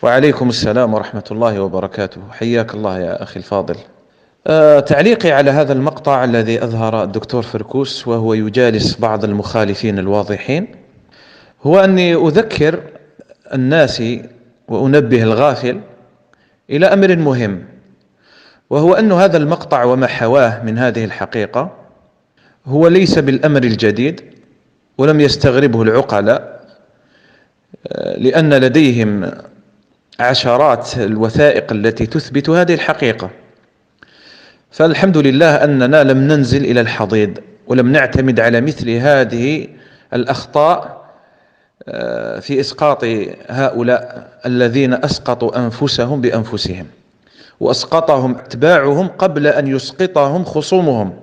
وعليكم السلام ورحمة الله وبركاته. حياك الله يا أخي الفاضل. تعليقي على هذا المقطع الذي أظهر الدكتور فركوس وهو يجالس بعض المخالفين الواضحين، هو أني أذكر الناس وأنبه الغافل إلى أمر مهم، وهو أن هذا المقطع وما حواه من هذه الحقيقة هو ليس بالأمر الجديد، ولم يستغربه العقلاء، لأن لديهم عشرات الوثائق التي تثبت هذه الحقيقة. فالحمد لله أننا لم ننزل إلى الحضيض، ولم نعتمد على مثل هذه الأخطاء في إسقاط هؤلاء الذين أسقطوا أنفسهم بأنفسهم، وأسقطهم أتباعهم قبل أن يسقطهم خصومهم.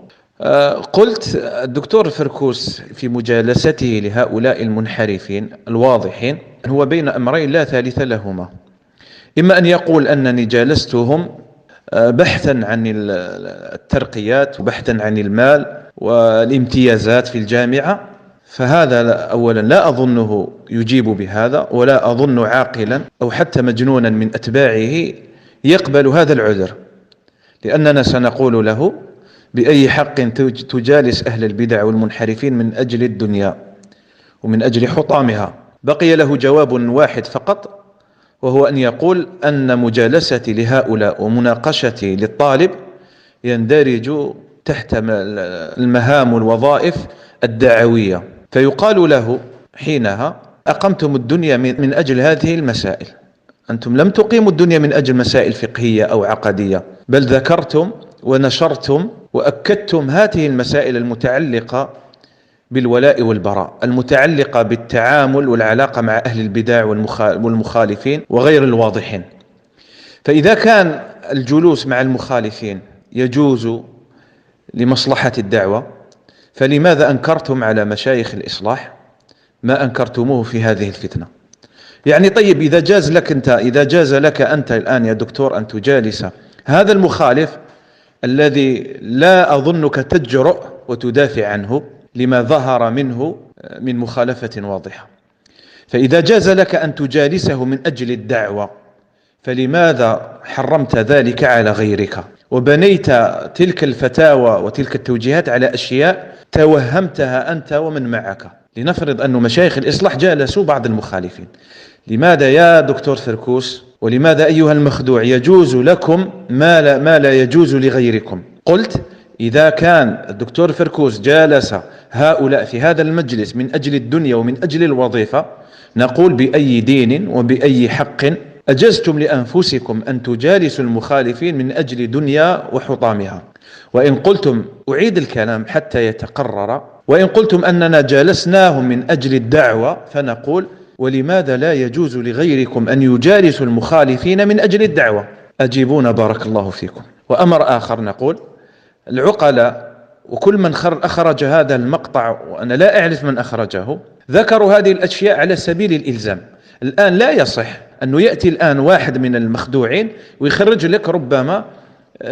قلت الدكتور فركوس في مجالسته لهؤلاء المنحرفين الواضحين هو بين أمرين لا ثالث لهما: إما أن يقول أنني جالستهم بحثا عن الترقيات وبحثا عن المال والامتيازات في الجامعة، فهذا أولا لا أظنه يجيب بهذا، ولا أظن عاقلا أو حتى مجنونا من أتباعه يقبل هذا العذر، لأننا سنقول له: بأي حق تجالس أهل البدع والمنحرفين من أجل الدنيا ومن أجل حطامها؟ بقي له جواب واحد فقط، وهو أن يقول أن مجالستي لهؤلاء ومناقشتي للطالب يندرج تحت المهام والوظائف الدعوية، فيقال له حينها: أقمتم الدنيا من أجل هذه المسائل، أنتم لم تقيموا الدنيا من أجل مسائل فقهية أو عقدية، بل ذكرتم ونشرتم وأكدتم هذه المسائل المتعلقة بالولاء والبراء، المتعلقة بالتعامل والعلاقة مع أهل البدع والمخالفين وغير الواضحين. فإذا كان الجلوس مع المخالفين يجوز لمصلحة الدعوة، فلماذا أنكرتم على مشايخ الإصلاح ما أنكرتموه في هذه الفتنة؟ يعني طيب، إذا جاز لك أنت الآن يا دكتور أن تجالس هذا المخالف الذي لا أظنك تجرؤ وتدافع عنه لما ظهر منه من مخالفة واضحة، فإذا جاز لك أن تجالسه من أجل الدعوة، فلماذا حرمت ذلك على غيرك وبنيت تلك الفتاوى وتلك التوجيهات على أشياء توهمتها أنت ومن معك؟ لنفرض أن مشايخ الإصلاح جالسوا بعض المخالفين، لماذا يا دكتور فركوس ولماذا أيها المخدوع يجوز لكم ما لا يجوز لغيركم؟ قلت: إذا كان الدكتور فركوس جالس هؤلاء في هذا المجلس من أجل الدنيا ومن أجل الوظيفة، نقول: بأي دين وبأي حق أجزتم لأنفسكم أن تجالسوا المخالفين من أجل دنيا وحطامها؟ وإن قلتم، أعيد الكلام حتى يتقرر، وإن قلتم أننا جالسناهم من أجل الدعوة، فنقول: ولماذا لا يجوز لغيركم أن يجالسوا المخالفين من أجل الدعوة؟ أجيبونا بارك الله فيكم. وأمر آخر نقول: العقلاء وكل من أخرج هذا المقطع، وأنا لا أعرف من أخرجه، ذكروا هذه الأشياء على سبيل الإلزام. الآن لا يصح أنه يأتي الآن واحد من المخدوعين ويخرج لك ربما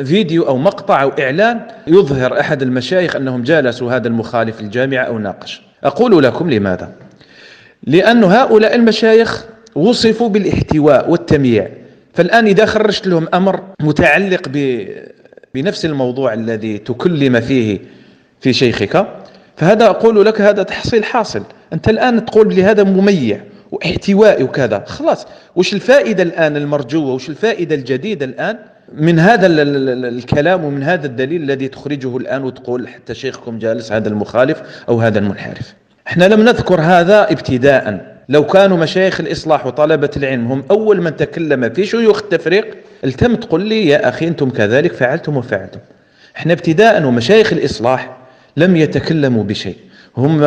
فيديو أو مقطع أو إعلان يظهر أحد المشايخ أنهم جالسوا هذا المخالف في الجامعة أو ناقش. أقول لكم لماذا؟ لأن هؤلاء المشايخ وصفوا بالاحتواء والتمييع، فالآن إذا خرجت لهم أمر متعلق بنفس الموضوع الذي تكلم فيه في شيخك، فهذا أقول لك هذا تحصيل حاصل. أنت الآن تقول لي هذا مميع واحتواء وكذا، خلاص، وش الفائدة الآن المرجوة، وش الفائدة الجديدة الآن من هذا الكلام ومن هذا الدليل الذي تخرجه الآن وتقول حتى شيخكم جالس هذا المخالف أو هذا المنحرف؟ احنا لم نذكر هذا ابتداء. لو كانوا مشايخ الإصلاح وطلبة العلم هم أول من تكلم في شيوخ التفريق، التم تقول لي: يا أخي أنتم كذلك فعلتم وفعلتم. احنا ابتداء ومشايخ الإصلاح لم يتكلموا بشيء، هم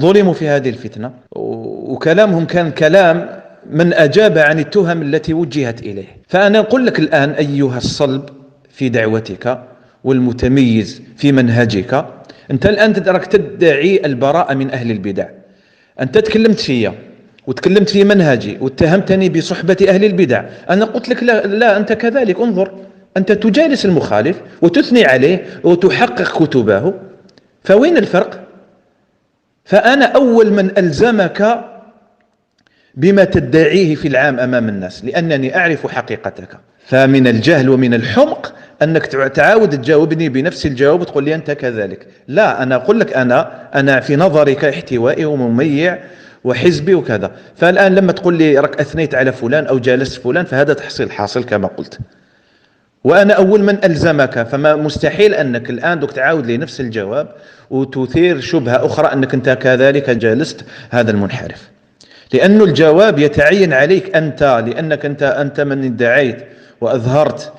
ظلموا في هذه الفتنة، وكلامهم كان كلام من أجاب عن التهم التي وجهت إليه. فأنا أقول لك الآن أيها الصلب في دعوتك والمتميز في منهجك، أنت الآن تدعي البراءة من أهل البدع. أنت تكلمت فيا وتكلمت في منهجي واتهمتني بصحبة أهل البدع، أنا قلت لك لا أنت كذلك، انظر، أنت تجالس المخالف وتثني عليه وتحقق كتبه، فوين الفرق؟ فأنا أول من ألزمك بما تدعيه في العام أمام الناس، لأنني أعرف حقيقتك. فمن الجهل ومن الحمق أنك تعاود تجاوبني بنفس الجواب وتقول لي أنت كذلك. لا، أنا أقول لك أنا في نظرك احتوائي ومميع وحزبي وكذا. فالآن لما تقول لي راك أثنيت على فلان أو جالست فلان، فهذا تحصيل حاصل كما قلت، وأنا أول من ألزمك. فما مستحيل أنك الآن دوك تعاود لي نفس الجواب وتثير شبهة أخرى أنك أنت كذلك جالست هذا المنحرف، لأن الجواب يتعين عليك أنت، لأنك أنت من ادعيت وأظهرت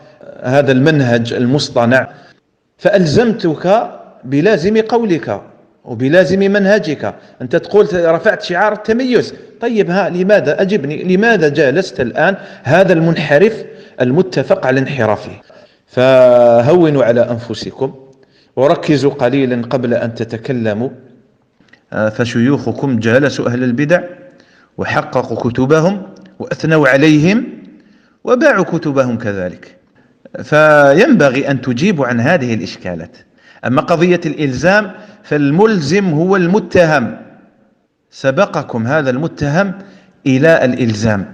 هذا المنهج المصطنع، فألزمتك بلازم قولك وبلازم منهجك. أنت تقول رفعت شعار التميز، طيب لماذا أجبني، لماذا جالست الآن هذا المنحرف المتفق على انحرافه؟ فهونوا على أنفسكم وركزوا قليلا قبل أن تتكلموا. فشيوخكم جالسوا أهل البدع وحققوا كتبهم وأثنوا عليهم وباعوا كتبهم كذلك، فينبغي أن تجيبوا عن هذه الإشكالات. أما قضية الإلزام فالملزم هو المتهم، سبقكم هذا المتهم إلى الإلزام.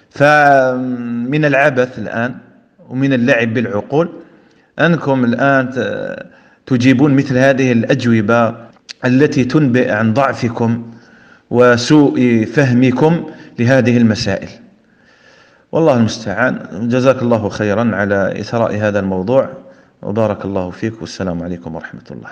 فمن العبث الآن ومن اللعب بالعقول أنكم الآن تجيبون مثل هذه الأجوبة التي تنبئ عن ضعفكم وسوء فهمكم لهذه المسائل. والله المستعان. جزاك الله خيرا على إثراء هذا الموضوع، وبارك الله فيك، والسلام عليكم ورحمة الله.